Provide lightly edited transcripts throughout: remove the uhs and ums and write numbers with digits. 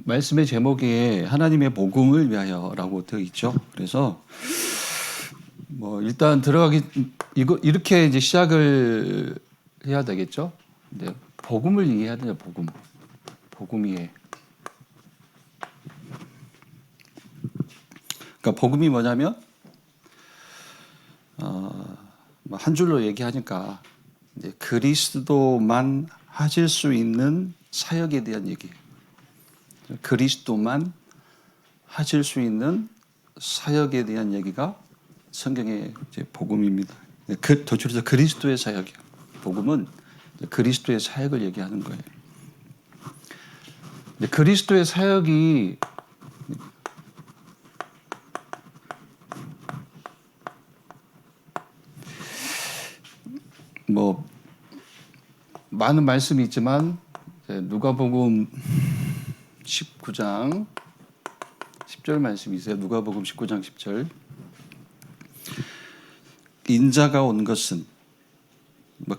말씀의 제목에 하나님의 복음을 위하여라고 되어 있죠. 그래서 뭐 일단 들어가기 이렇게 이제 시작을 해야 되겠죠. 네, 복음을 이해해야 돼요. 복음 이해. 그러니까 복음이 뭐냐면 한 줄로 얘기하니까 이제 그리스도만 하실 수 있는 사역에 대한 얘기예요. 그리스도만 하실 수 있는 사역에 대한 얘기가 성경의 이제 복음입니다. 더 줄여서 그리스도의 사역이요. 복음은 그리스도의 사역을 얘기하는 거예요. 그리스도의 사역이 뭐 많은 말씀이 있지만 누가복음 19장 10절 말씀이세요. 누가복음 19장 10절. 인자가 온 것은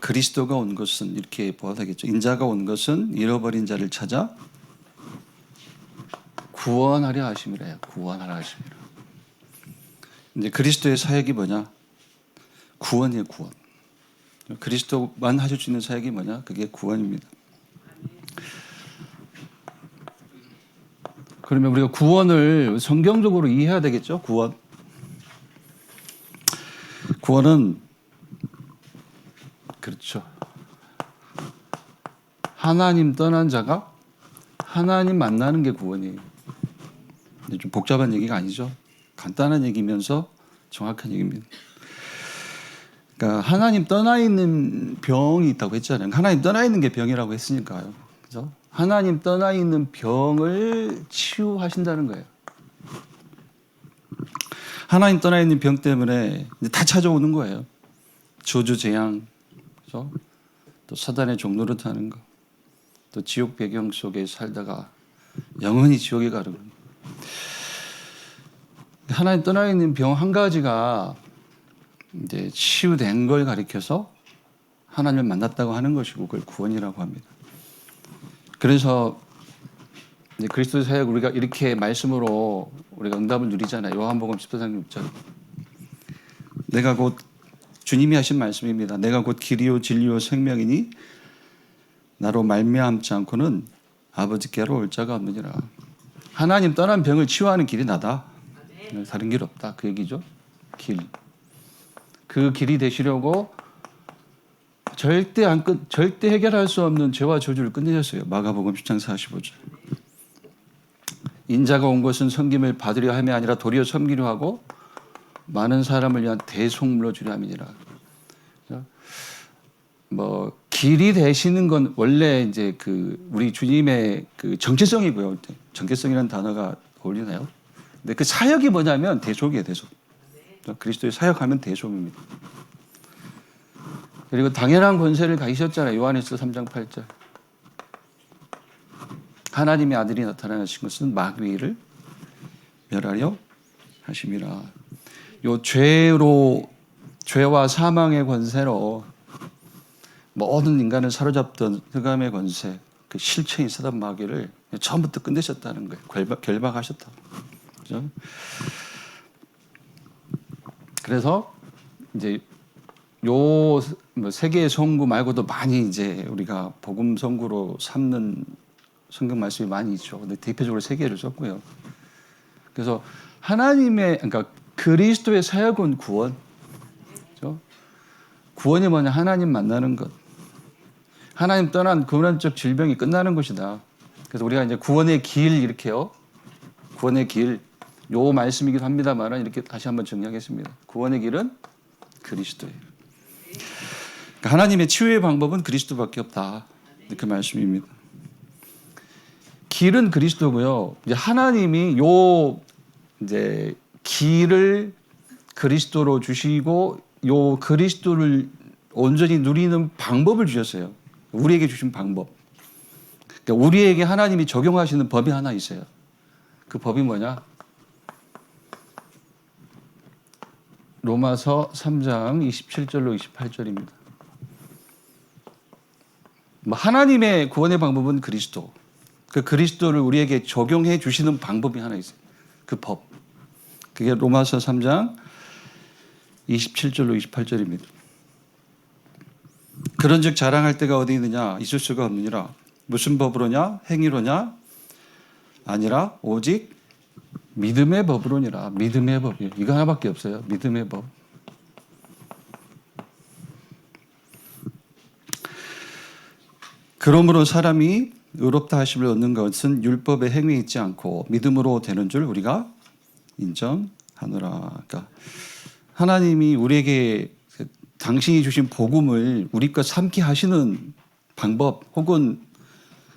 그리스도가 온 것은 이렇게 보아야겠죠. 인자가 온 것은 잃어버린 자를 찾아 구원하려 하심이래요. 구원하려 하심이라. 이제 그리스도의 사역이 뭐냐? 구원이에요. 구원. 그리스도만 하실 수 있는 사역이 뭐냐? 그게 구원입니다. 그러면 우리가 구원을 성경적으로 이해해야 되겠죠? 구원은 그렇죠. 하나님 떠난 자가 하나님 만나는 게 구원이에요. 좀 복잡한 얘기가 아니죠. 간단한 얘기면서 정확한 얘기입니다. 그러니까 하나님 떠나 있는 병이 있다고 했잖아요. 하나님 떠나 있는 게 병이라고 했으니까요. 그죠? 하나님 떠나 있는 병을 치유하신다는 거예요. 하나님 떠나 있는 병 때문에 다 찾아오는 거예요. 저주, 재앙, 그죠? 또 사단의 종노릇 하는 거, 또 지옥 배경 속에 살다가 영원히 지옥에 가는 거. 하나님 떠나 있는 병 한 가지가 이제 치유된 걸 가리켜서 하나님을 만났다고 하는 것이고 그걸 구원이라고 합니다. 그래서 이제 그리스도의 사역 우리가 이렇게 말씀으로 우리가 응답을 누리잖아요. 요한복음 14장 6절. 내가 곧 주님이 하신 말씀입니다. 내가 곧 길이요 진리요 생명이니 나로 말미암지 않고는 아버지께로 올 자가 없느니라. 하나님 떠난 병을 치유하는 길이 나다. 다른 길 없다. 그 얘기죠. 길. 그 길이 되시려고 절대 해결할 수 없는 죄와 저주를 끝내셨어요. 마가복음 10장 45절. 인자가 온 것은 섬김을 받으려 함이 아니라 도리어 섬기려 하고 많은 사람을 위한 대속물로 주려 함이니라. 뭐 길이 되시는 건 원래 이제 우리 주님의 정체성이고요. 정체성이라는 단어가 어울리나요? 근데 그 사역이 뭐냐면 대속이에요. 대속. 그리스도의 사역하면 대속입니다. 그리고 당연한 권세를 가지셨잖아요. 요한일서 3장 8절. 하나님의 아들이 나타나신 것은 마귀를 멸하려 하심이라. 요 죄와 사망의 권세로 모든 인간을 사로잡던 흑암의 권세, 그 실체인 사단 마귀를 처음부터 끝내셨다는 거예요. 결박하셨다. 그죠? 그래서 이제 요 세계의 선구 말고도 많이 이제 우리가 복음 선구로 삼는 성경 말씀이 많이 있죠. 근데 대표적으로 세 개를 썼고요. 그래서 그러니까 그리스도의 사역은 구원. 그렇죠? 구원이 뭐냐? 하나님 만나는 것. 하나님 떠난 근원적 질병이 끝나는 것이다. 그래서 우리가 이제 구원의 길 이렇게요. 구원의 길. 요 말씀이기도 합니다만 이렇게 다시 한번 정리하겠습니다. 구원의 길은 그리스도예요. 그러니까 하나님의 치유의 방법은 그리스도밖에 없다. 그 말씀입니다. 길은 그리스도고요. 이제 하나님이 이제 길을 그리스도로 주시고 요 그리스도를 온전히 누리는 방법을 주셨어요. 우리에게 주신 방법. 그러니까 우리에게 하나님이 적용하시는 법이 하나 있어요. 그 법이 뭐냐? 로마서 3장 27절로 28절입니다. 하나님의 구원의 방법은 그리스도. 그 그리스도를 우리에게 적용해 주시는 방법이 하나 있어요. 그 법. 그게 로마서 3장 27절로 28절입니다. 그런즉 자랑할 때가 어디 있느냐? 있을 수가 없느니라. 무슨 법으로냐? 행위로냐? 아니라 오직 믿음의 법으로니라. 믿음의 법이에요. 이거 하나밖에 없어요. 믿음의 법. 그러므로 사람이 의롭다 하심을 얻는 것은 율법의 행위에 있지 않고 믿음으로 되는 줄 우리가 인정하노라. 그러니까 하나님이 우리에게 당신이 주신 복음을 우리 것 삼게 하시는 방법 혹은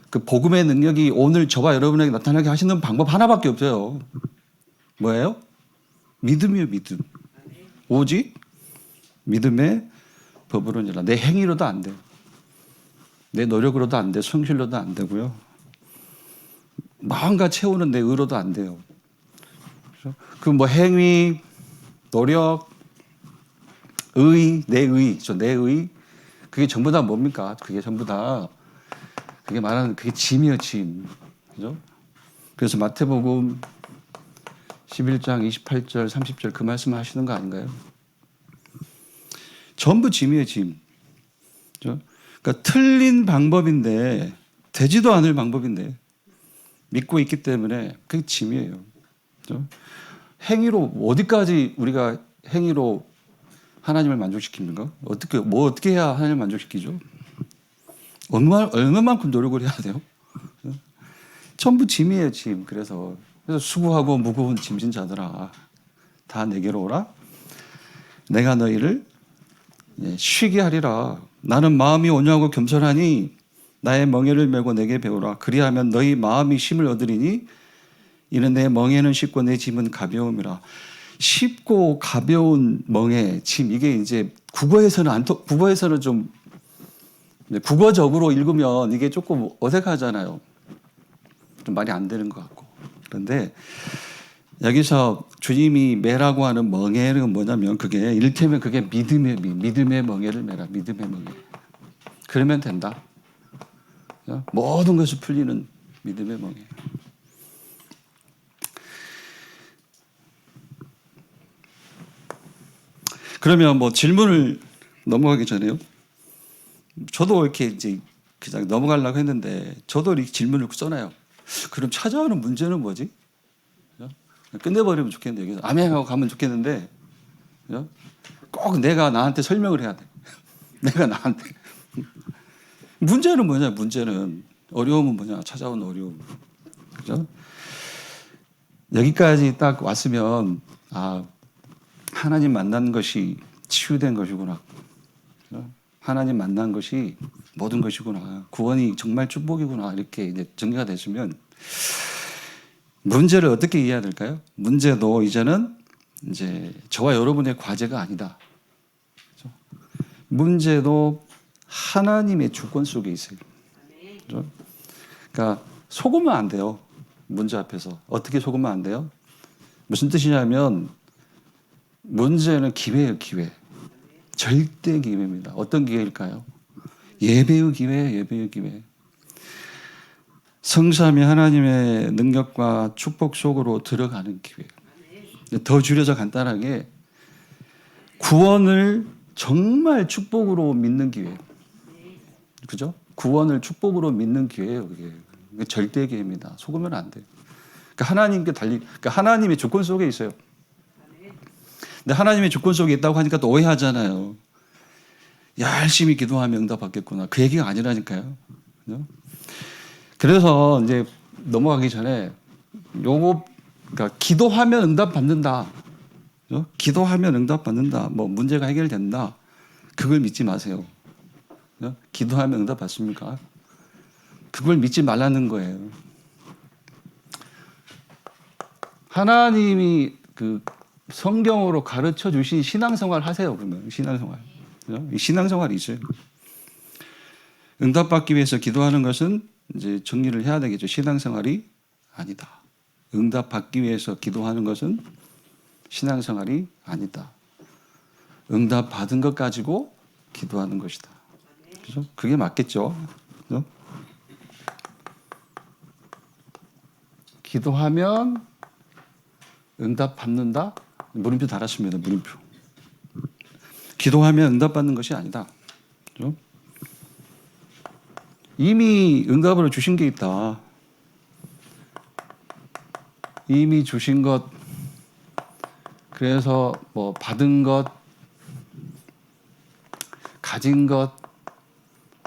그 복음의 능력이 오늘 저와 여러분에게 나타나게 하시는 방법 하나밖에 없어요. 뭐예요? 믿음이에요. 믿음. 오직 믿음의 법으로니라. 내 행위로도 안 돼요. 내 노력으로도 안 돼. 성실로도 안 되고요. 마음과 채우는 내 의로도 안 돼요. 그 뭐 행위, 노력, 의, 내 의, 내 의, 그게 전부 다 뭡니까? 그게 전부 다 그게 말하는 그게 짐이에요, 짐. 그죠? 그래서 마태복음 11장 28절, 30절 그 말씀 하시는 거 아닌가요? 전부 짐이에요, 짐. 그죠? 그러니까 틀린 방법인데 되지도 않을 방법인데 믿고 있기 때문에 그게 짐이에요. 그죠? 행위로 어디까지 우리가 행위로 하나님을 만족시킵니까? 어떻게 해야 하나님을 만족시키죠? 얼마만큼 노력을 해야 돼요? 전부 짐이에요, 짐. 그래서 수고하고 무거운 짐진 자들아, 다 내게로 오라. 내가 너희를 쉬게 하리라. 나는 마음이 온유하고 겸손하니 나의 멍에를 메고 내게 배우라. 그리하면 너희 마음이 쉼을 얻으리니 이는 내 멍에는 쉽고 내 짐은 가벼움이라. 쉽고 가벼운 멍에, 짐, 이게 이제 국어에서는 좀 국어적으로 읽으면 이게 조금 어색하잖아요. 좀 말이 안 되는 것 같고. 그런데 여기서 주님이 매라고 하는 멍에는 뭐냐면 그게 이를테면 그게 믿음의 멍에를 매라. 믿음의 멍에. 그러면 된다. 모든 것이 풀리는 믿음의 멍에. 그러면 뭐 질문을 넘어가기 전에요. 저도 이렇게 이제 그냥 넘어가려고 했는데 저도 이렇게 질문을 써놔요. 그럼 찾아오는 문제는 뭐지? 끝내버리면 좋겠는데 아멘하고 가면 좋겠는데 꼭 내가 나한테 설명을 해야 돼. 내가 나한테 문제는 뭐냐? 문제는 어려움은 뭐냐? 찾아오는 어려움. 그죠? 여기까지 딱 왔으면 하나님 만난 것이 치유된 것이구나. 하나님 만난 것이 모든 것이구나. 구원이 정말 축복이구나. 이렇게 이제 정리가 됐으면 문제를 어떻게 이해해야 될까요? 문제도 이제는 이제 저와 여러분의 과제가 아니다. 그렇죠? 문제도 하나님의 주권 속에 있어요. 그렇죠? 그러니까 속으면 안 돼요. 문제 앞에서. 어떻게 속으면 안 돼요? 무슨 뜻이냐면 문제는 기회예요, 기회. 절대 기회입니다. 어떤 기회일까요? 예배의 기회예요, 예배의 기회. 성삼위 하나님의 능력과 축복 속으로 들어가는 기회. 더 줄여서 간단하게 구원을 정말 축복으로 믿는 기회. 그죠? 구원을 축복으로 믿는 기회예요, 그게. 절대 기회입니다. 속으면 안 돼요. 그러니까 하나님의 주권 속에 있어요. 근데 하나님의 주권 속에 있다고 하니까 또 오해하잖아요. 열심히 기도하면 응답받겠구나. 그 얘기가 아니라니까요. 그죠? 그래서 이제 넘어가기 전에 그러니까 기도하면 응답받는다. 그죠? 기도하면 응답받는다. 뭐 문제가 해결된다. 그걸 믿지 마세요. 그죠? 기도하면 응답받습니까? 그걸 믿지 말라는 거예요. 하나님이 그 성경으로 가르쳐 주신 신앙생활 하세요. 그러면 신앙생활. 그죠? 이 신앙생활이 있어요. 응답받기 위해서 기도하는 것은 이제 정리를 해야 되겠죠. 신앙생활이 아니다. 응답받기 위해서 기도하는 것은 신앙생활이 아니다. 응답받은 것 가지고 기도하는 것이다. 그죠? 그게 맞겠죠. 그죠? 기도하면 응답 받는다? 물음표 달았습니다. 물음표. 기도하면 응답 받는 것이 아니다. 그렇죠? 이미 응답으로 주신 게 있다. 이미 주신 것, 그래서 뭐 받은 것, 가진 것,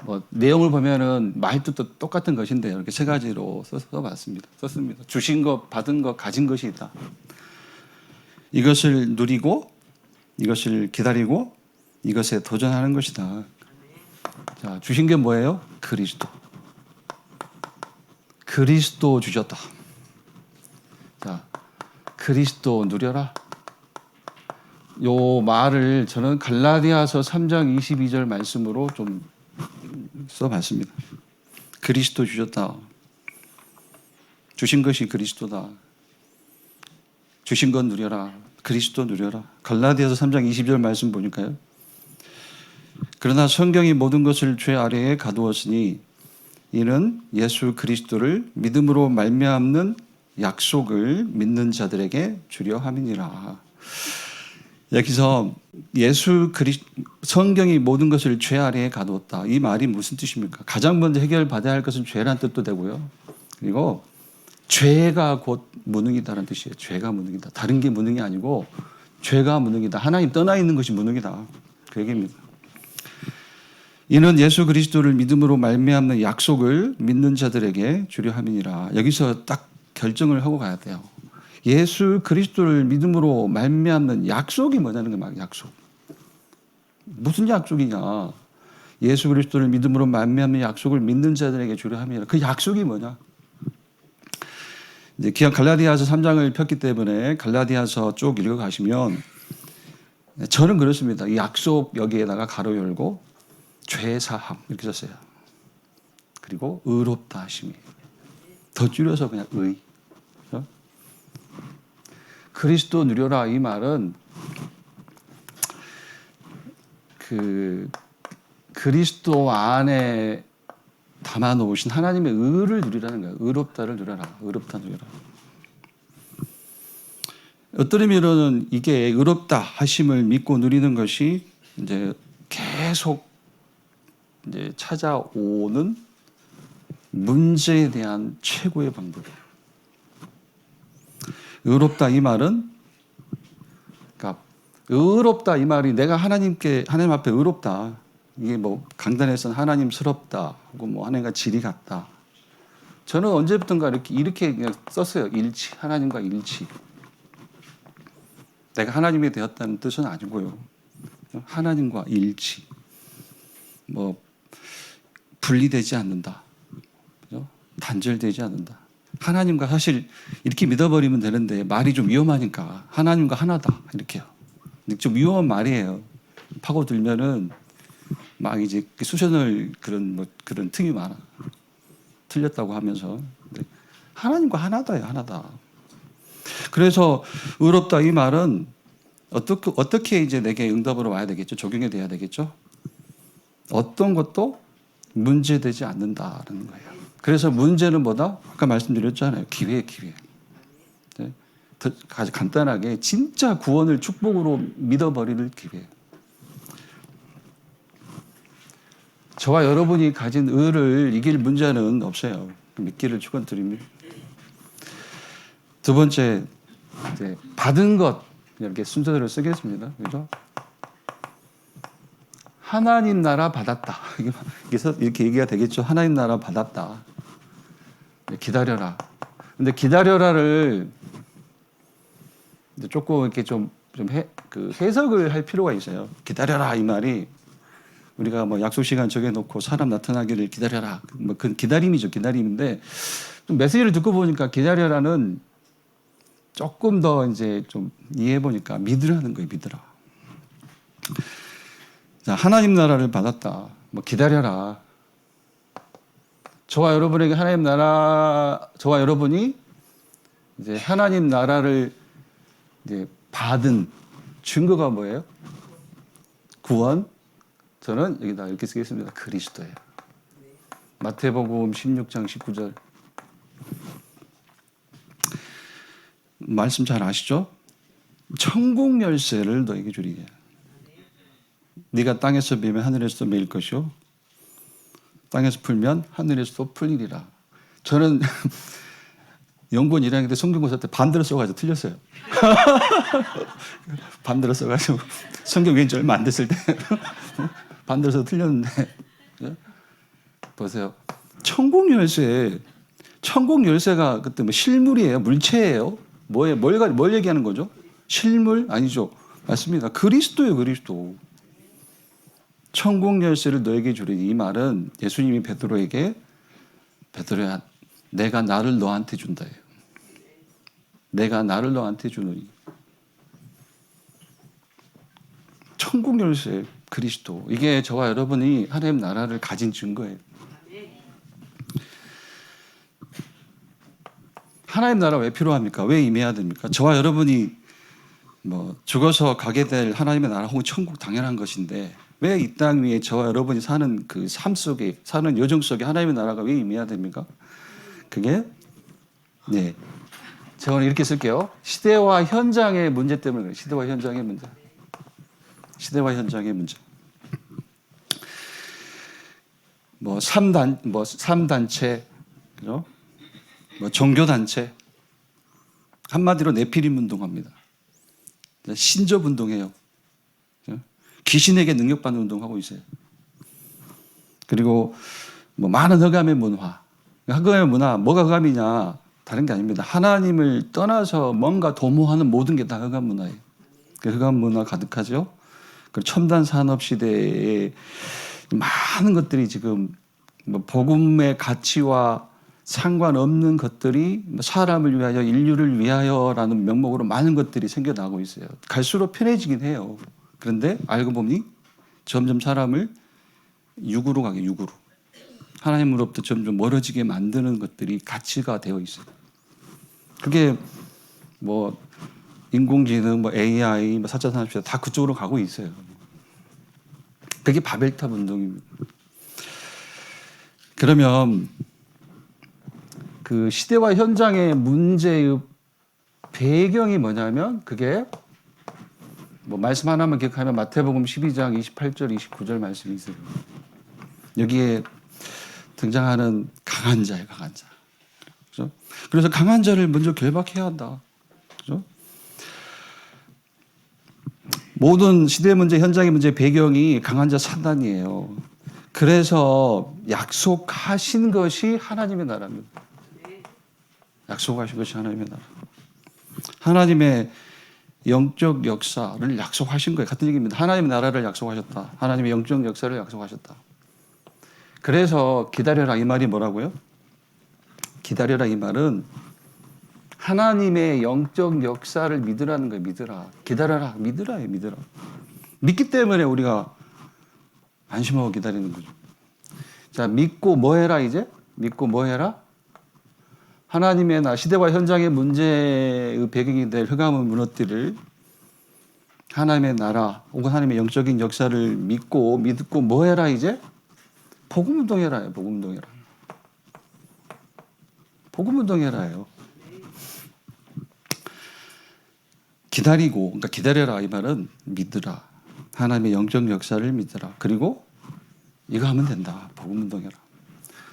뭐 내용을 보면은 말뜻도 똑같은 것인데 이렇게 세 가지로 썼습니다. 주신 것, 받은 것, 가진 것이 있다. 이것을 누리고, 이것을 기다리고, 이것에 도전하는 것이다. 자, 주신 게 뭐예요? 그리스도. 그리스도 주셨다. 자, 그리스도 누려라. 요 말을 저는 갈라디아서 3장 22절 말씀으로 좀 써봤습니다. 그리스도 주셨다. 주신 것이 그리스도다. 주신 것 누려라. 그리스도 누려라. 갈라디아서 3장 20절 말씀 보니까요. 그러나 성경이 모든 것을 죄 아래에 가두었으니 이는 예수 그리스도를 믿음으로 말미암는 약속을 믿는 자들에게 주려 함이니라. 여기서 성경이 모든 것을 죄 아래에 가두었다. 이 말이 무슨 뜻입니까? 가장 먼저 해결받아야 할 것은 죄란 뜻도 되고요. 그리고 죄가 곧 무능이다라는 뜻이에요. 죄가 무능이다. 다른 게 무능이 아니고 죄가 무능이다. 하나님 떠나 있는 것이 무능이다. 그 얘기입니다. 이는 예수 그리스도를 믿음으로 말미암는 약속을 믿는 자들에게 주려 함이니라. 여기서 딱 결정을 하고 가야 돼요. 예수 그리스도를 믿음으로 말미암는 약속이 뭐냐는 거예요. 약속. 무슨 약속이냐? 예수 그리스도를 믿음으로 말미암는 약속을 믿는 자들에게 주려 함이니라. 그 약속이 뭐냐? 이제 기왕 갈라디아서 3장을 폈기 때문에 갈라디아서 쭉 읽어 가시면 저는 그렇습니다. 이 약속 여기에다가 가로 열고 죄 사함 이렇게 썼어요. 그리고 의롭다 하심이. 더 줄여서 그냥 의. 그렇죠? 그리스도 누려라 이 말은 그 그리스도 안에 담아 놓으신 하나님의 의를 누리라는 거예요. 의롭다를 누려라. 의롭다 누려라. 어떤 의미로는 이게 의롭다 하심을 믿고 누리는 것이 이제 계속 이제 찾아오는 문제에 대한 최고의 방법이에요. 의롭다 이 말은, 그러니까 의롭다 이 말이 내가 하나님 앞에 의롭다. 이게 뭐 강단에서는 하나님스럽다 하고 뭐 하나님과 질이 같다. 저는 언제부턴가 이렇게 그냥 썼어요. 일치, 하나님과 일치. 내가 하나님이 되었다는 뜻은 아니고요. 하나님과 일치. 뭐 분리되지 않는다. 그죠? 단절되지 않는다. 하나님과 사실 이렇게 믿어버리면 되는데 말이 좀 위험하니까 하나님과 하나다 이렇게요. 좀 위험한 말이에요. 파고들면은 막 이제 수셔널 그런 틈이 많아. 틀렸다고 하면서 하나님과 하나다요, 하나다. 그래서 의롭다 이 말은 어떻게 이제 내게 응답으로 와야 되겠죠? 적용이 돼야 되겠죠? 어떤 것도 문제되지 않는다라는 거예요. 그래서 문제는 뭐다? 아까 말씀드렸잖아요. 기회. 네? 아주 간단하게 진짜 구원을 축복으로 믿어버리는 기회. 저와 여러분이 가진 의를 이길 문제는 없어요. 믿기를 축원드립니다. 두 번째, 이제 받은 것 이렇게 순서대로 쓰겠습니다. 그죠? 하나님 나라 받았다. 그래서 이렇게 얘기가 되겠죠. 하나님 나라 받았다. 기다려라. 근데 기다려라를 조금 이렇게 좀 해석을 할 필요가 있어요. 기다려라 이 말이 우리가 뭐 약속 시간 정해놓고 사람 나타나기를 기다려라. 뭐 그 기다림이죠. 기다림인데 좀 메시지를 듣고 보니까 기다려라는 조금 더 이제 좀 이해해 보니까 믿으라는 거예요. 믿으라. 자, 하나님 나라를 받았다. 뭐 기다려라. 저와 여러분에게 저와 여러분이 이제 하나님 나라를 이제 받은 증거가 뭐예요? 구원. 저는 여기다 이렇게 쓰겠습니다. 그리스도예요. 마태복음 16장 19절. 말씀 잘 아시죠? 천국 열쇠를 너에게 주리니 네가 땅에서 매면 하늘에서 매일 것이요 땅에서 풀면 하늘에서 풀리리라. 저는 연구원 1학년 때 성경고사 때 반대로 써가지고 틀렸어요. 반대로 써가지고 성경 외운 지 얼마 안 됐을 때 반대로 써서 틀렸는데 보세요. 천국 열쇠가 그때 뭐 실물이에요? 물체예요? 뭐예요? 뭘 얘기하는 거죠? 실물? 아니죠. 맞습니다. 그리스도예요, 그리스도. 천국 열쇠를 너에게 주리니 이 말은 예수님이 베드로에게 베드로야 내가 나를 너한테 준다. 내가 나를 너한테 주노니. 천국 열쇠 그리스도. 이게 저와 여러분이 하나님 나라를 가진 증거예요. 하나님 나라 왜 필요합니까? 왜 임해야 됩니까? 저와 여러분이 뭐 죽어서 가게 될 하나님의 나라 혹은 천국 당연한 것인데 왜 이 땅 위에 저와 여러분이 사는 그 삶 속에 사는 여정 속에 하나님의 나라가 왜 임해야 됩니까? 그게 네. 제가 이렇게 쓸게요. 시대와 현장의 문제 때문에 그래요. 시대와 현장의 문제. 시대와 현장의 문제. 뭐 3단체, 그죠? 뭐 종교단체. 한마디로 네피림 운동합니다. 신접 운동해요. 귀신에게 능력받는 운동하고 있어요. 그리고 뭐 많은 흑암의 문화. 흑암의 문화, 뭐가 흑암이냐? 다른 게 아닙니다. 하나님을 떠나서 뭔가 도모하는 모든 게 다 흑암 문화예요. 그 흑암 문화 가득하죠. 그 첨단 산업 시대에 많은 것들이 지금 뭐 복음의 가치와 상관없는 것들이 사람을 위하여 인류를 위하여라는 명목으로 많은 것들이 생겨나고 있어요. 갈수록 편해지긴 해요. 그런데 알고 보니 점점 사람을 육으로 가게 육으로. 하나님으로부터 점점 멀어지게 만드는 것들이 가치가 되어 있어요. 그게 뭐 인공지능, 뭐 AI, 뭐 4차 산업시대 다 그쪽으로 가고 있어요. 그게 바벨탑 운동입니다. 그러면 그 시대와 현장의 문제의 배경이 뭐냐면 그게 뭐 말씀 하나만 기억하면 마태복음 12장 28절 29절 말씀이 있어요. 여기에 등장하는 강한 자예요, 강한 자. 그렇죠? 그래서 강한 자를 먼저 결박해야 한다. 그렇죠? 모든 시대 문제, 현장의 문제 배경이 강한 자 사단이에요. 그래서 약속하신 것이 하나님의 나라입니다. 약속하신 것이 하나님의 나라. 하나님의 영적 역사를 약속하신 거예요. 같은 얘기입니다. 하나님의 나라를 약속하셨다. 하나님의 영적 역사를 약속하셨다. 그래서 기다려라 이 말이 뭐라고요? 기다려라 이 말은 하나님의 영적 역사를 믿으라는 거예요. 믿으라. 기다려라. 믿으라예요. 믿으라. 믿기 때문에 우리가 안심하고 기다리는 거죠. 자, 믿고 뭐 해라 이제? 믿고 뭐 해라? 하나님의 시대와 현장의 문제의 배경이 될 흑암을 무너뜨릴 하나님의 나라 혹은 하나님의 영적인 역사를 믿고 뭐 해라 이제? 복음운동해라요. 복음운동해라. 복음운동해라요. 기다리고 그러니까 기다려라 이 말은 믿으라. 하나님의 영적 역사를 믿으라. 그리고 이거 하면 된다. 복음운동해라.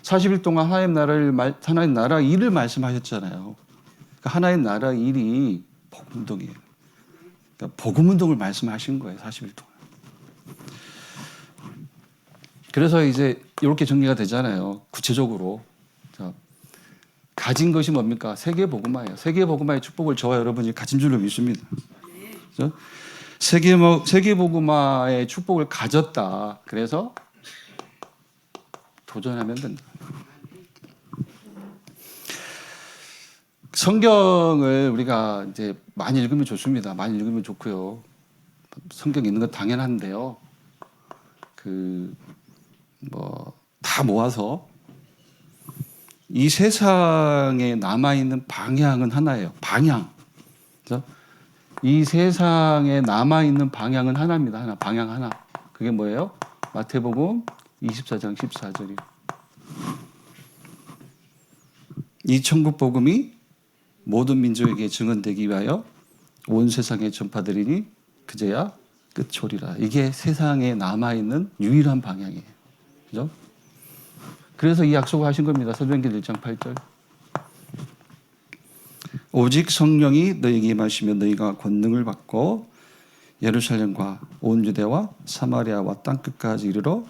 40일 동안 하나님 나라 일을 말씀하셨잖아요. 그러니까 하나님 나라 일이 복음운동이에요. 그러니까 복음운동을 말씀하신 거예요. 40일 동안. 그래서 이제 이렇게 정리가 되잖아요. 구체적으로. 자, 가진 것이 뭡니까? 세계복음화예요. 세계복음화의 축복을 저와 여러분이 가진 줄로 믿습니다. 그렇죠? 세계복음화의 축복을 가졌다. 그래서 도전하면 된다. 성경을 우리가 이제 많이 읽으면 좋습니다. 많이 읽으면 좋고요. 성경 읽는 건 당연한데요. 다 모아서 이 세상에 남아있는 방향은 하나예요. 방향. 그렇죠? 이 세상에 남아있는 방향은 하나입니다. 하나. 방향 하나. 그게 뭐예요? 마태복음 24장 14절이에요. 이 천국 복음이 모든 민족에게 증언되기 위하여 온 세상에 전파되리니 그제야 끝이오리라. 이게 세상에 남아있는 유일한 방향이에요. 그죠? 그래서 이 약속을 하신 겁니다. 사도행전 1장 8절. 오직 성령이 너희에게 임하시면 너희가 권능을 받고 예루살렘과 온 유대와 사마리아와 땅끝까지 이르러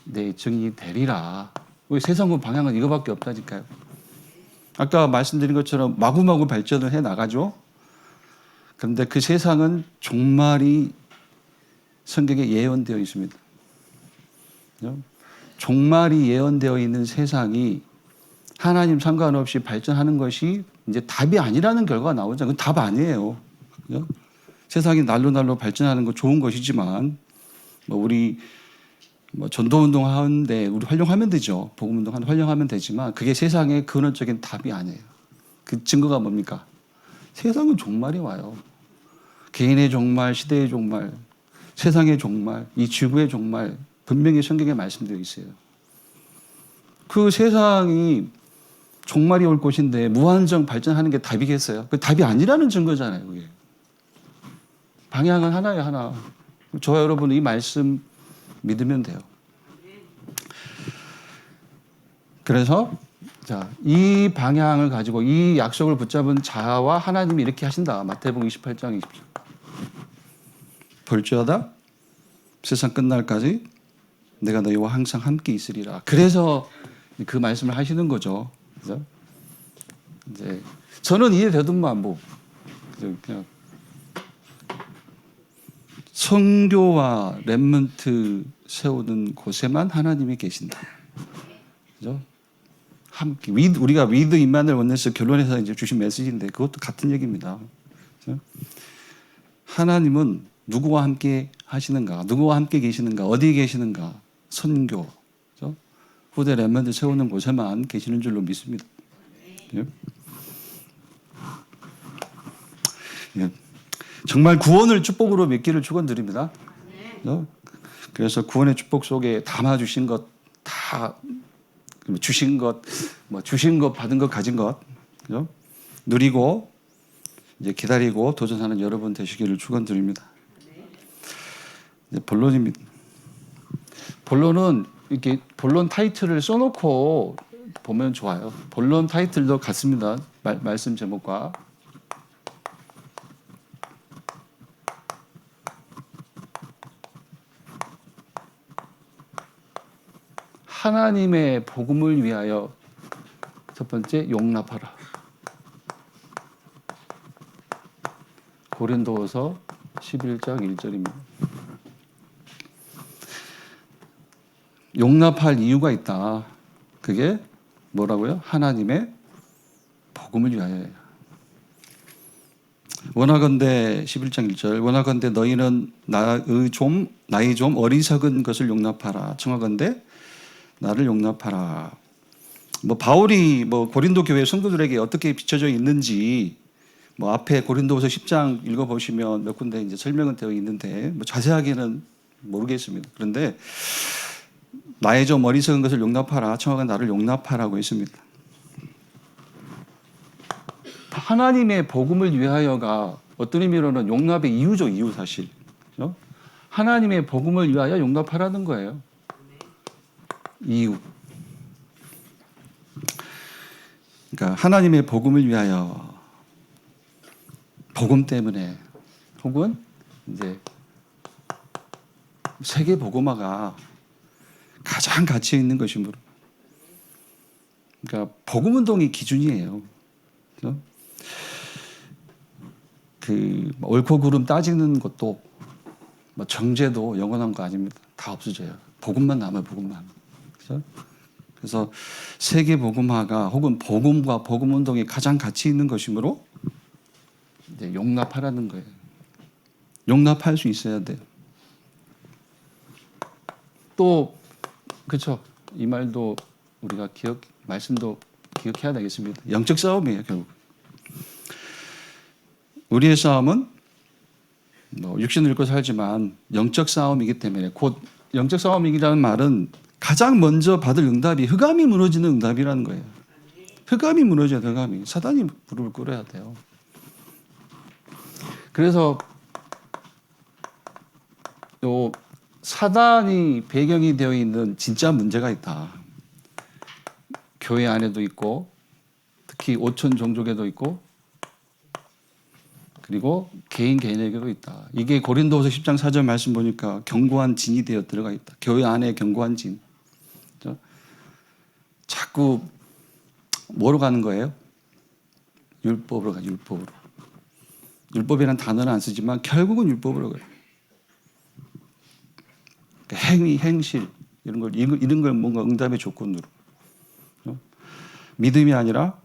내 증인이 되리라. 우리 세상의 방향은 이거밖에 없다니까요. 아까 말씀드린 것처럼 마구마구 발전을 해 나가죠. 그런데 그 세상은 종말이 성경에 예언되어 있습니다. 그죠? 종말이 예언되어 있는 세상이 하나님 상관없이 발전하는 것이 이제 답이 아니라는 결과가 나오죠. 그건 답 아니에요. 그죠? 세상이 날로 발전하는 거 좋은 것이지만 우리 전도운동 하는데 우리 활용하면 되죠. 복음운동 활용하면 되지만 그게 세상의 근원적인 답이 아니에요. 그 증거가 뭡니까? 세상은 종말이 와요. 개인의 종말, 시대의 종말, 세상의 종말, 이 지구의 종말 분명히 성경에 말씀되어 있어요. 그 세상이 종말이 올 곳인데 무한정 발전하는 게 답이겠어요? 그 답이 아니라는 증거잖아요. 그게. 방향은 하나예요, 하나. 저와 여러분은 이 말씀 믿으면 돼요. 그래서 이 방향을 가지고 이 약속을 붙잡은 자와 하나님이 이렇게 하신다. 마태복음 28장 20절. 볼지어다 세상 끝날까지 내가 너희와 항상 함께 있으리라. 그래서 그 말씀을 하시는 거죠. 그죠? 이제 저는 이해되더만 그냥 선교와 렘넌트 세우는 곳에만 하나님이 계신다. 그죠? 함께 우리가 위드 임마누엘 원네스 결론에서 이제 주신 메시지인데 그것도 같은 얘기입니다. 그죠? 하나님은 누구와 함께 하시는가, 누구와 함께 계시는가, 어디에 계시는가, 선교, 그죠? 후대 렘넌트 세우는 곳에만 계시는 줄로 믿습니다. 예? 예. 정말 구원을 축복으로 믿기를 축원드립니다. 그래서 구원의 축복 속에 담아주신 것, 다 주신 것, 주신 것, 받은 것, 가진 것, 그죠? 누리고 이제 기다리고 도전하는 여러분 되시기를 축원드립니다. 이제 본론입니다. 본론은 이렇게 본론 타이틀을 써놓고 보면 좋아요. 본론 타이틀도 같습니다. 말씀 제목과. 하나님의 복음을 위하여 첫 번째 용납하라. 고린도후서 11장 1절입니다. 용납할 이유가 있다. 그게 뭐라고요? 하나님의 복음을 위하여예요. 원하건대 11장 1절 원하건대 너희는 나의 좀 어리석은 것을 용납하라. 청하건대 나를 용납하라. 바울이 고린도 교회 성도들에게 어떻게 비춰져 있는지 앞에 고린도후서 10장 읽어보시면 몇 군데 이제 설명은 되어 있는데 자세하게는 모르겠습니다. 그런데 나의 좀 어리석은 것을 용납하라. 청하건 나를 용납하라고 했습니다. 하나님의 복음을 위하여가 어떤 의미로는 용납의 이유죠. 이유 사실. 그렇죠? 하나님의 복음을 위하여 용납하라는 거예요. 이유. 그러니까 하나님의 복음을 위하여 복음 때문에 혹은 이제 세계 복음화가 가장 가치 있는 것이므로. 그러니까 복음 운동이 기준이에요. 그렇죠? 옳고 그름 따지는 것도 정죄도 영원한 거 아닙니다. 다 없어져요. 복음만 남아요. 복음만. 그렇죠? 그래서 세계 복음화가 혹은 복음과 복음 운동이 가장 가치 있는 것이므로 이제 용납하라는 거예요. 용납할 수 있어야 돼요. 또 그렇죠. 이 말도 우리가 말씀도 기억해야 되겠습니다. 영적 싸움이에요, 결국. 우리의 싸움은 육신을 입고 살지만 영적 싸움이기 때문에 곧 영적 싸움이라는 말은 가장 먼저 받을 응답이 흑암이 무너지는 응답이라는 거예요. 흑암이 무너져야 돼. 흑암이. 사단이 무릎을 꿇어야 돼요. 그래서 요 사단이 배경이 되어 있는 진짜 문제가 있다. 교회 안에도 있고 특히 오천 종족에도 있고 그리고 개인에게도 있다. 이게 고린도후서 10장 4절 말씀 보니까 견고한 진이 되어 들어가 있다. 교회 안에 견고한 진. 그렇죠? 자꾸 뭐로 가는 거예요? 율법으로 가. 율법으로. 율법이라는 단어는 안 쓰지만 결국은 율법으로 가요. 그러니까 행위, 행실 이런 걸 뭔가 응답의 조건으로. 그렇죠? 믿음이 아니라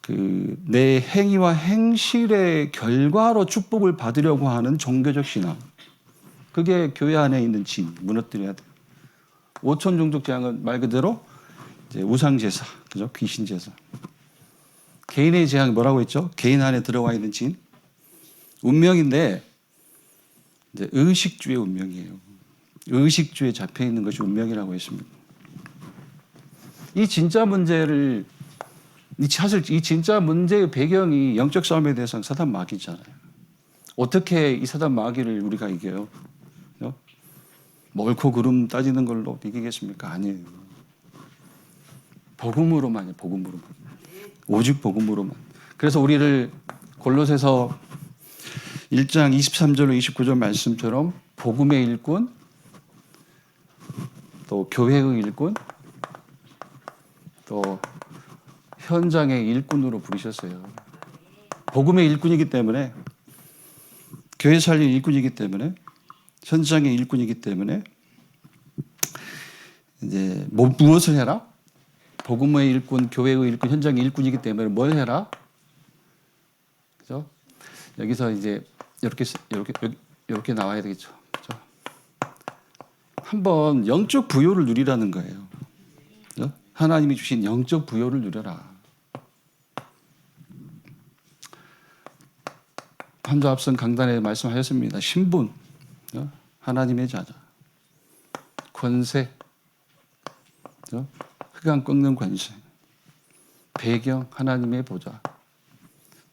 내 행위와 행실의 결과로 축복을 받으려고 하는 종교적 신앙. 그게 교회 안에 있는 진, 무너뜨려야 돼요. 오천 종족 재앙은 말 그대로 이제 우상 제사, 그죠? 귀신 제사. 개인의 재앙이 뭐라고 했죠? 개인 안에 들어와 있는 진, 운명인데 이제 의식주의 운명이에요. 의식주에 잡혀 있는 것이 운명이라고 했습니다. 이 진짜 문제를 사실 이 진짜 문제의 배경이 영적 싸움에 대해서는 사단 마귀잖아요. 어떻게 이 사단 마귀를 우리가 이겨요? 옳고 그름 따지는 걸로 이기겠습니까? 아니에요. 복음으로만요. 복음으로만. 오직 복음으로만. 그래서 우리를 골로새서 1장 23절로 29절 말씀처럼 복음의 일꾼, 또 교회의 일꾼, 또 현장의 일꾼으로 부르셨어요. 복음의 일꾼이기 때문에, 교회 살릴 일꾼이기 때문에, 현장의 일꾼이기 때문에 이제 무엇을 해라? 복음의 일꾼, 교회의 일꾼, 현장의 일꾼이기 때문에 뭘 해라? 그죠? 여기서 이제 이렇게 나와야 되겠죠. 그죠? 한번 영적 부요를 누리라는 거예요. 그죠? 하나님이 주신 영적 부요를 누려라. 한주 앞선 강단에 말씀하셨습니다. 신분, 하나님의 자자, 권세, 흑암 꺾는 권세, 배경, 하나님의 보좌,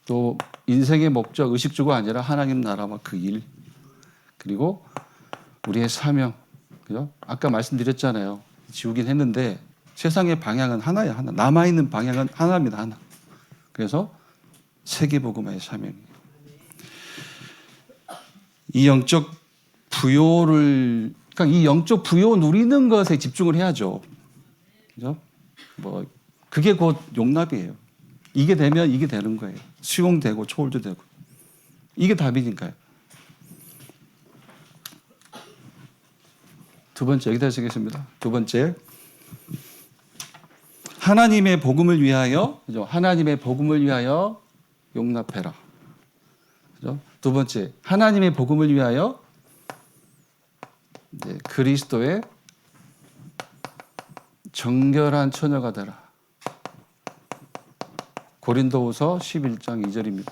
또 인생의 목적, 의식주가 아니라 하나님 나라와 그 일, 그리고 우리의 사명, 그죠? 아까 말씀드렸잖아요. 지우긴 했는데 세상의 방향은 하나야, 하나. 남아있는 방향은 하나입니다, 하나. 그래서 세계복음화의 사명이에요. 이 영적 부요를, 그러니까 이 영적 부요 누리는 것에 집중을 해야죠. 그죠? 그게 곧 용납이에요. 이게 되면 이게 되는 거예요. 수용되고 초월도 되고. 이게 답이니까요. 두 번째, 여기다 쓰겠습니다. 두 번째. 하나님의 복음을 위하여, 그죠? 하나님의 복음을 위하여 용납해라. 그죠? 두 번째, 하나님의 복음을 위하여 이제 그리스도의 정결한 처녀가 되라. 고린도후서 11장 2절입니다.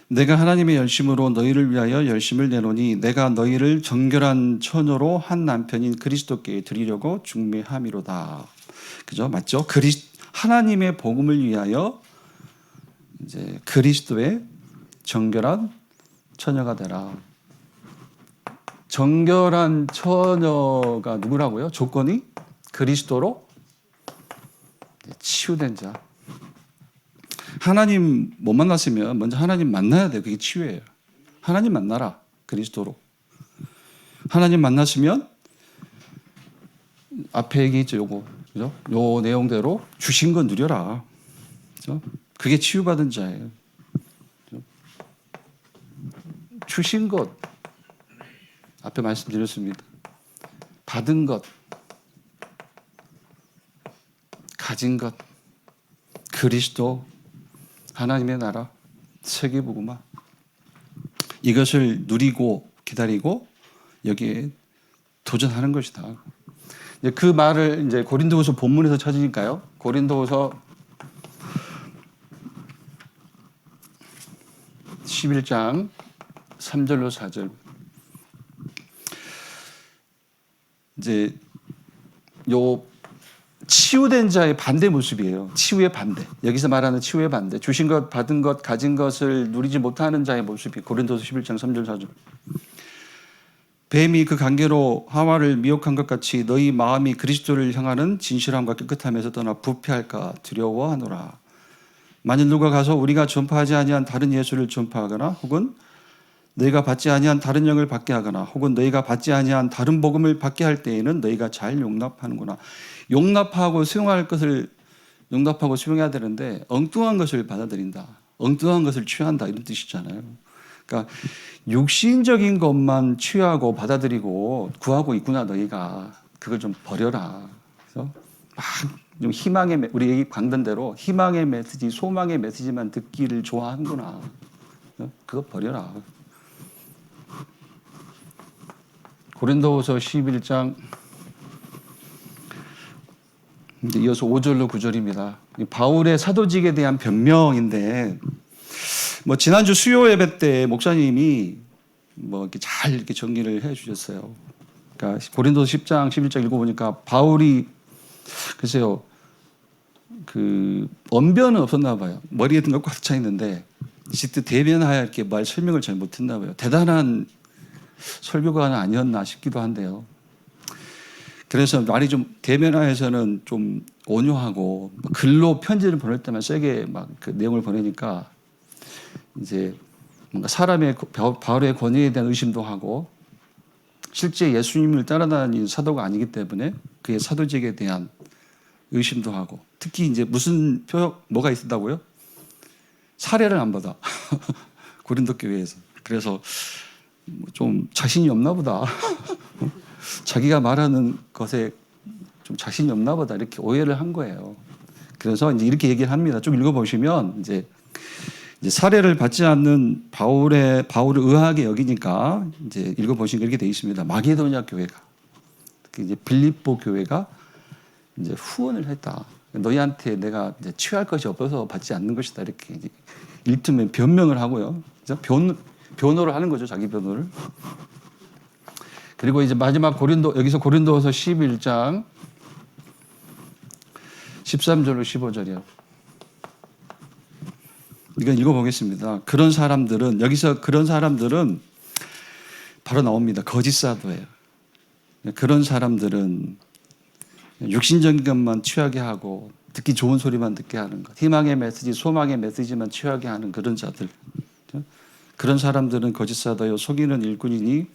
내가 하나님의 열심으로 너희를 위하여 열심을 내노니 내가 너희를 정결한 처녀로 한 남편인 그리스도께 드리려고 중매함이로다. 그죠? 맞죠? 하나님의 복음을 위하여 이제 그리스도의 정결한 처녀가 되라. 정결한 처녀가 누구라고요? 조건이 그리스도로 치유된 자. 하나님 못 만났으면 먼저 하나님 만나야 돼요. 그게 치유예요. 하나님 만나라. 그리스도로. 하나님 만났으면 앞에 얘기했죠. 요거. 그죠? 요 내용대로 주신 건 누려라. 그죠? 그게 치유받은 자예요. 그죠? 주신 것. 앞에 말씀드렸습니다. 받은 것. 가진 것. 그리스도. 하나님의 나라. 세계복음화. 이것을 누리고 기다리고 여기에 도전하는 것이다. 그 말을 이제 고린도후서 본문에서 찾으니까요. 고린도후서 11장 3절로 4절. 이제 요 치유된 자의 반대 모습이에요. 치유의 반대. 여기서 말하는 치유의 반대. 주신 것, 받은 것, 가진 것을 누리지 못하는 자의 모습이 고린도서 11장 3절 4절. 뱀이 그 관계로 하와를 미혹한 것 같이 너희 마음이 그리스도를 향하는 진실함과 깨끗함에서 떠나 부패할까 두려워하노라. 만일 누가 가서 우리가 전파하지 아니한 다른 예수를 전파하거나 혹은 너희가 받지 아니한 다른 영을 받게 하거나 혹은 너희가 받지 아니한 다른 복음을 받게 할 때에는 너희가 잘 용납하는구나. 용납하고 수용할 것을 용납하고 수용해야 되는데 엉뚱한 것을 받아들인다. 엉뚱한 것을 취한다 이런 뜻이잖아요. 그러니까 육신적인 것만 취하고 받아들이고 구하고 있구나 너희가. 그걸 좀 버려라. 그래서 막 좀 희망의 우리 얘기 광단대로 희망의 메시지, 소망의 메시지만 듣기를 좋아하는구나. 그거 버려라. 고린도후서 11장 이어서 5절로 9절입니다. 바울의 사도직에 대한 변명인데 뭐 지난주 수요 예배 때 목사님이 뭐 이렇게 잘 이렇게 정리를 해 주셨어요. 그러니까 고린도서 10장 11장 읽어보니까 바울이 글쎄요 그 언변은 없었나 봐요. 머리에 든 것 가득 차 있는데 지트 대변하여 이렇게 말 설명을 잘 못했나 봐요. 대단한 설교가는 아니었나 싶기도 한데요. 그래서 말이 좀 대면화에서는 좀 온유하고 글로 편지를 보낼 때만 세게 막 그 내용을 보내니까 이제 뭔가 사람의 바울의 권위에 대한 의심도 하고 실제 예수님을 따라다니는 사도가 아니기 때문에 그의 사도직에 대한 의심도 하고 특히 이제 무슨 뭐가 있었다고요? 사례를 안 받아. 고린도 교회에서. 그래서 좀 자신이 없나 보다. 자기가 말하는 것에 좀 자신이 없나 보다. 이렇게 오해를 한 거예요. 그래서 이제 이렇게 얘기를 합니다. 좀 읽어보시면 이제 사례를 받지 않는 바울을 의아하게 여기니까 이제 읽어보시면 이렇게 돼 있습니다. 마게도냐 교회가, 특히 이제 빌립보 교회가 이제 후원을 했다. 너희한테 내가 이제 취할 것이 없어서 받지 않는 것이다. 이렇게 이제 일틈에 변명을 하고요. 변호를 하는 거죠. 자기 변호를. 그리고 이제 마지막 여기서 고린도서 11장 13절로 15절이요. 이건 읽어보겠습니다. 여기서 그런 사람들은 바로 나옵니다. 거짓 사도예요. 그런 사람들은 육신적인 것만 취하게 하고 듣기 좋은 소리만 듣게 하는 것, 희망의 메시지, 소망의 메시지만 취하게 하는 그런 자들. 그런 사람들은 거짓 사도요 속이는 일꾼이니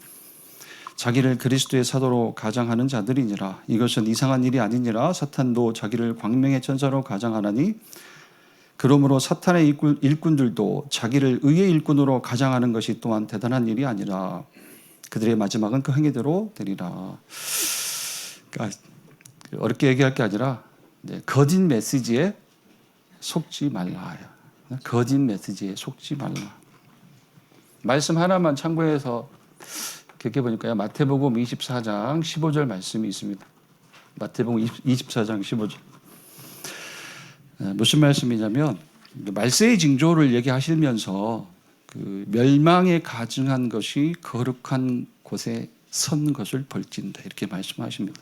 자기를 그리스도의 사도로 가장하는 자들이니라. 이것은 이상한 일이 아니니라. 사탄도 자기를 광명의 천사로 가장하나니 그러므로 사탄의 일꾼들도 자기를 의의 일꾼으로 가장하는 것이 또한 대단한 일이 아니라 그들의 마지막은 그 행위대로 되리라. 그러니까 어렵게 얘기할 게 아니라 거짓 메시지에 속지 말라. 거짓 메시지에 속지 말라. 말씀 하나만 참고해서 이렇게 보니까요. 마태복음 24장 15절 말씀이 있습니다. 마태복음 24장 15절. 무슨 말씀이냐면 말세의 징조를 얘기하시면서 그 멸망에 가증한 것이 거룩한 곳에 선 것을 벌진다. 이렇게 말씀하십니다.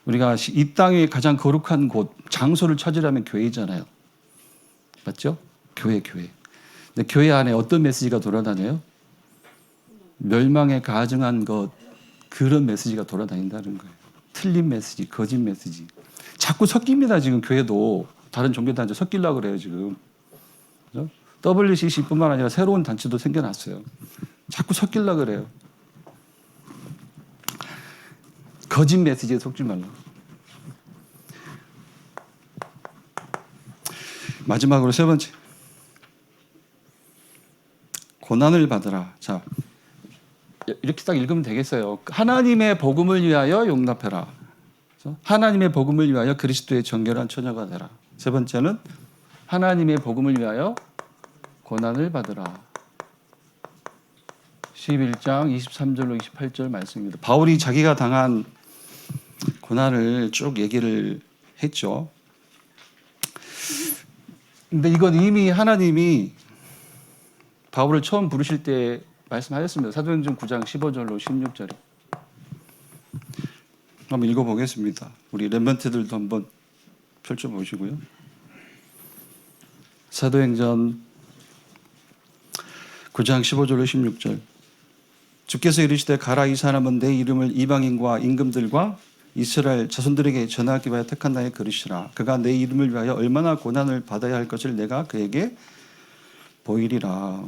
우리가 이 땅의 가장 거룩한 곳, 장소를 찾으려면 교회잖아요. 맞죠? 교회. 근데 교회 안에 어떤 메시지가 돌아다녀요? 멸망에 가증한 것, 그런 메시지가 돌아다닌다는 거예요. 틀린 메시지, 거짓 메시지. 자꾸 섞입니다. 지금 교회도 다른 종교단체 섞이려고 그래요. 지금 그렇죠? WCC뿐만 아니라 새로운 단체도 생겨났어요. 자꾸 섞이려고 그래요. 거짓 메시지에 속지 말라. 마지막으로 세 번째, 고난을 받으라. 자, 이렇게 딱 읽으면 되겠어요. 하나님의 복음을 위하여 용납해라. 하나님의 복음을 위하여 그리스도의 정결한 처녀가 되라. 세 번째는 하나님의 복음을 위하여 고난을 받으라. 11장 23절로 28절 말씀입니다. 바울이 자기가 당한 고난을 쭉 얘기를 했죠. 근데 이건 이미 하나님이 바울을 처음 부르실 때 말씀하셨습니다. 사도행전 9장 15절로 16절에. 한번 읽어보겠습니다. 우리 렘넌트들도 한번 펼쳐보시고요. 사도행전 9장 15절로 16절. 주께서 이르시되 가라, 이 사람은 내 이름을 이방인과 임금들과 이스라엘 자손들에게 전하기 위하여 택한 나의 그릇이라. 그가 내 이름을 위하여 얼마나 고난을 받아야 할 것을 내가 그에게 보이리라.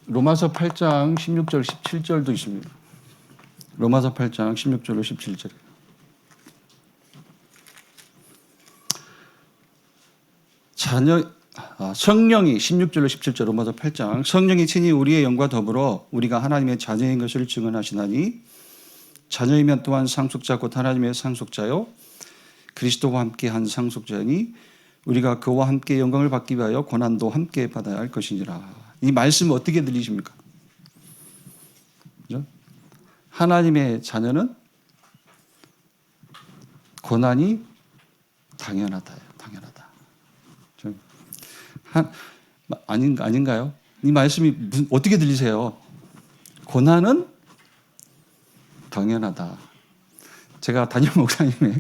로마서 8장 16절 17절도 있습니다. 로마서 8장 16절로 17절. 성령이 16절로 17절 로마서 8장 성령이 친히 우리의 영과 더불어 우리가 하나님의 자녀인 것을 증언하시나니 자녀이면 또한 상속자 곧 하나님의 상속자요 그리스도와 함께 한 상속자니 우리가 그와 함께 영광을 받기 위하여 고난도 함께 받아야 할 것이니라. 이 말씀 어떻게 들리십니까? 그죠? 하나님의 자녀는 고난이 당연하다. 아닌가요? 이 말씀이 어떻게 들리세요? 고난은 당연하다. 제가 담임 목사님의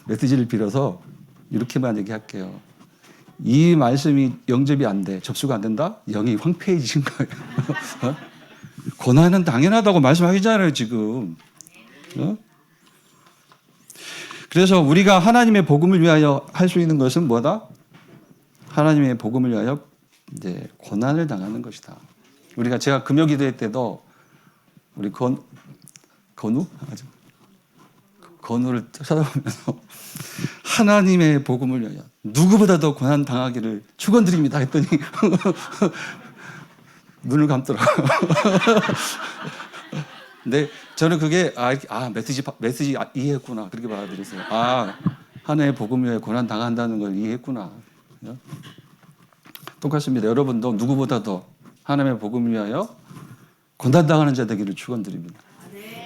메시지를 빌어서 이렇게만 얘기할게요. 이 말씀이 영접이 안 돼, 접수가 안 된다? 영이 황폐해지신 거예요. 고난은 당연하다고 말씀하시잖아요, 지금. 그래서 우리가 하나님의 복음을 위하여 할 수 있는 것은 뭐다? 하나님의 복음을 위하여 이제 고난을 당하는 것이다. 제가 금요기도회 때도 우리 건우를 찾아보면서 하나님의 복음을 위하여 누구보다도 고난 당하기를 축원드립니다 했더니 눈을 감더라고요. 근데 저는 그게 메시지 이해했구나 그렇게 받아들였어요. 하나님의 복음을 위하여 고난 당한다는 걸 이해했구나. 똑같습니다. 여러분도 누구보다도 하나님의 복음을 위하여 고난당하는 자 되기를 축원드립니다.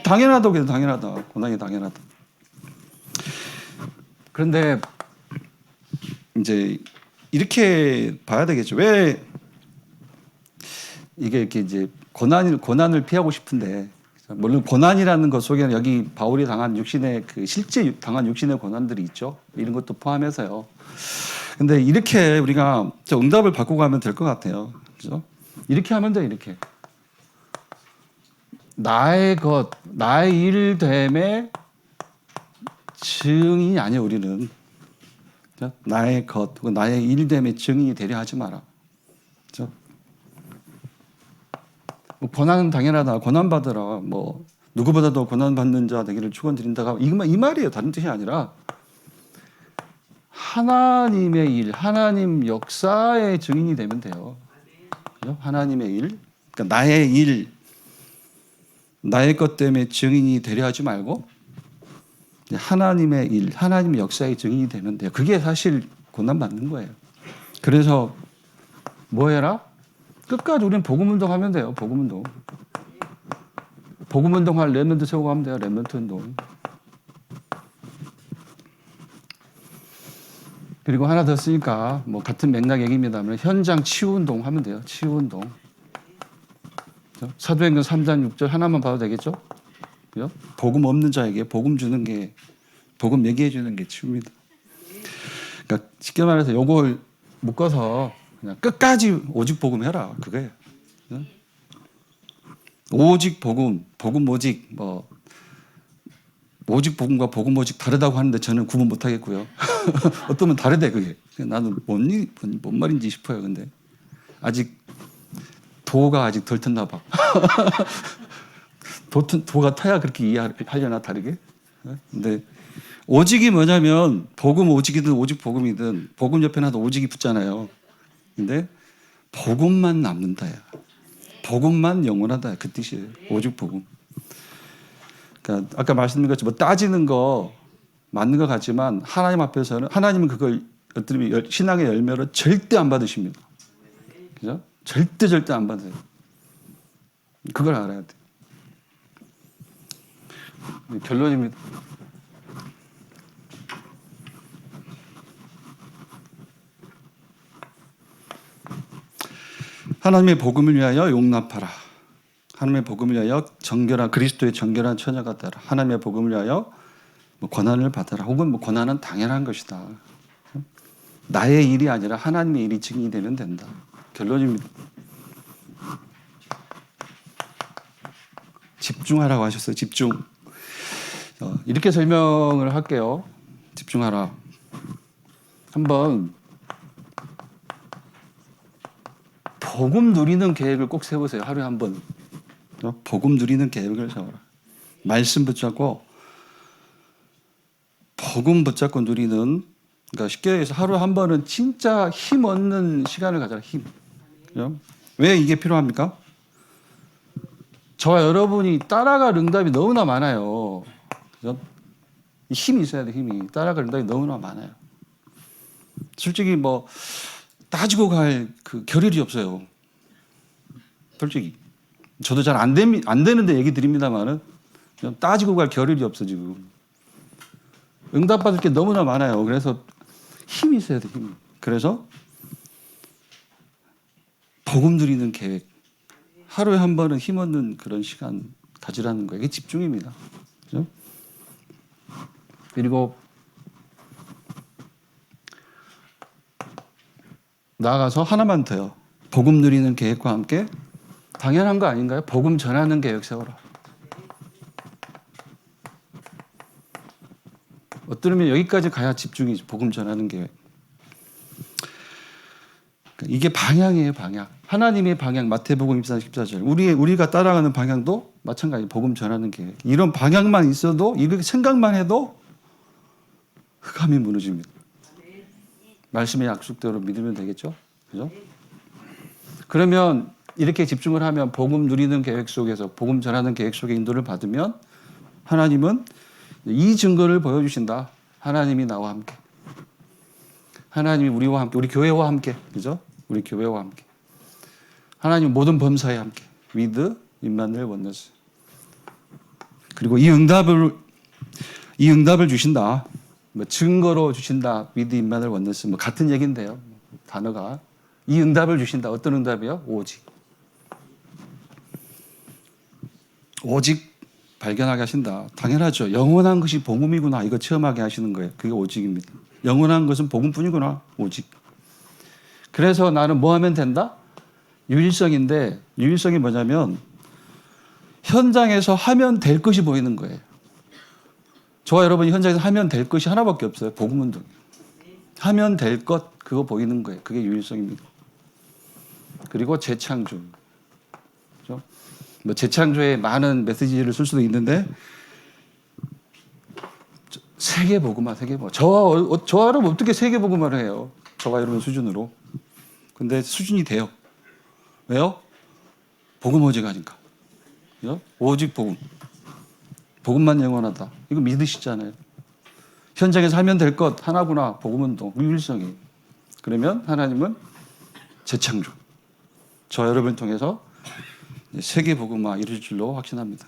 당연하다. 당연하다. 고난이 당연하다. 그런데 이제 이렇게 봐야 되겠죠. 왜 이게 이렇게 이제 고난을 피하고 싶은데, 물론 고난이라는 것 속에는 여기 바울이 당한 실제 당한 육신의 고난들이 있죠. 이런 것도 포함해서요. 근데 이렇게 우리가 응답을 받고 가면 될 것 같아요. 그죠? 이렇게 하면 돼, 이렇게. 나의 일됨의 증인이 아니에요, 우리는. 그죠? 나의 것, 나의 일됨의 증인이 되려 하지 마라. 그죠? 고난은 당연하다, 고난받으라, 누구보다도 고난받는 자 되기를 축원드린다가 이 말이에요. 다른 뜻이 아니라 하나님의 일, 하나님 역사의 증인이 되면 돼요. 그죠? 하나님의 일, 그러니까 나의 일, 나의 것 때문에 증인이 되려 하지 말고 하나님의 일, 하나님의 역사의 증인이 되면 돼요. 그게 사실 고난받는 거예요. 그래서 뭐 해라? 끝까지 우리는 복음운동 하면 돼요. 복음운동. 복음운동할 렘넌트 세우고 하면 돼요. 렘넌트 운동. 그리고 하나 더 쓰니까 같은 맥락 얘기입니다만 현장 치유운동 하면 돼요. 치유운동. 사도행전 3장 6절 하나만 봐도 되겠죠? 그죠? 복음 없는 자에게 복음 얘기해 주는 게 치유입니다. 그러니까 쉽게 말해서 요걸 묶어서 그냥 끝까지 오직 복음 해라. 그거예요. 그죠? 오직 복음 오직 오직 복음과 복음 오직 다르다고 하는데 저는 구분 못 하겠고요. 어떤 분 다르대 그게. 나는 뭔 말인지 싶어요. 근데 아직 도가 아직 덜 텄나 봐. 도가 타야 그렇게 이해하려나 다르게. 근데 오직이 뭐냐면 복음 오직이든 오직 복음이든 복음 옆에 나도 오직이 붙잖아요. 근데 복음만 남는다야. 복음만 영원하다. 그 뜻이에요. 오직 복음. 그러니까 아까 말씀드린 것처럼 따지는 거 맞는 것 같지만 하나님 앞에서는 하나님은 그걸 신앙의 열매로 절대 안 받으십니다. 그죠? 절대 안 받아요. 그걸 알아야 돼. 결론입니다. 하나님의 복음을 위하여 용납하라. 하나님의 복음을 위하여 정결한 그리스도의 정결한 처녀가 되라. 하나님의 복음을 위하여 뭐 고난을 받아라. 혹은 뭐 고난은 당연한 것이다. 나의 일이 아니라 하나님의 일이 증인이 되면 된다. 결론입니다. 집중하라고 하셨어요. 집중. 이렇게 설명을 할게요. 집중하라. 한번 복음 누리는 계획을 꼭 세우세요. 하루에 한 번. 복음 누리는 계획을 세워라. 말씀 붙잡고 복음 붙잡고 누리는, 그러니까 쉽게 얘기해서 하루에 한 번은 진짜 힘 얻는 시간을 가져라. 힘. 그죠? 왜 이게 필요합니까? 저와 여러분이 따라갈 응답이 너무나 많아요. 그죠? 힘이 있어야 돼. 힘이. 따라갈 응답이 너무나 많아요. 솔직히 뭐 따지고 갈 그 겨를이 없어요. 솔직히 저도 잘 안 되는데 얘기 드립니다만은 따지고 갈 겨를이 없어 지금. 응답 받을 게 너무나 많아요. 그래서 힘이 있어야 돼. 힘이. 그래서 복음 누리는 계획. 하루에 한 번은 힘 얻는 그런 시간 가지라는 거예요. 이게 집중입니다. 그죠? 그리고 나아가서 하나만 더요. 복음 누리는 계획과 함께 당연한 거 아닌가요? 복음 전하는 계획 세워라. 어쩌면 여기까지 가야 집중이죠. 복음 전하는 계획. 이게 방향이에요. 방향. 하나님의 방향. 마태복음 24장 14절. 우리가 따라가는 방향도 마찬가지. 복음 전하는 계획. 이런 방향만 있어도, 이렇게 생각만 해도 흑암이 무너집니다. 말씀의 약속대로 믿으면 되겠죠? 그죠? 그러면 이렇게 집중을 하면 복음 누리는 계획 속에서, 복음 전하는 계획 속에 인도를 받으면 하나님은 이 증거를 보여주신다. 하나님이 나와 함께. 하나님이 우리와 함께, 우리 교회와 함께. 그죠? 우리 교회와 함께. 하나님 모든 범사에 함께. with 임마누엘 원네스. 그리고 이 응답을 주신다. 뭐 증거로 주신다. with 임마누엘 원네스. 뭐 같은 얘기인데요. 단어가. 이 응답을 주신다. 어떤 응답이요? 오직 발견하게 하신다. 당연하죠. 영원한 것이 복음이구나. 이거 체험하게 하시는 거예요. 그게 오직입니다. 영원한 것은 복음뿐이구나. 오직. 그래서 나는 뭐 하면 된다? 유일성인데, 유일성이 뭐냐면 현장에서 하면 될 것이 보이는 거예요. 저와 여러분이 현장에서 하면 될 것이 하나밖에 없어요. 복음운동. 하면 될 것, 그거 보이는 거예요. 그게 유일성입니다. 그리고 재창조. 그렇죠? 뭐 재창조에 많은 메시지를 쓸 수도 있는데 세계복음화, 세계복음화. 저와 여러분 어떻게 세계복음화를 해요? 저와 여러분 수준으로. 근데 수준이 돼요. 왜요? 복음 오직 하니까. 그죠? 오직 복음. 복음만 영원하다. 이거 믿으시잖아요. 현장에서 하면 될 것 하나구나. 복음운동, 유일성이. 그러면 하나님은 재창조. 저와 여러분을 통해서 세계복음화 이룰 줄로 확신합니다.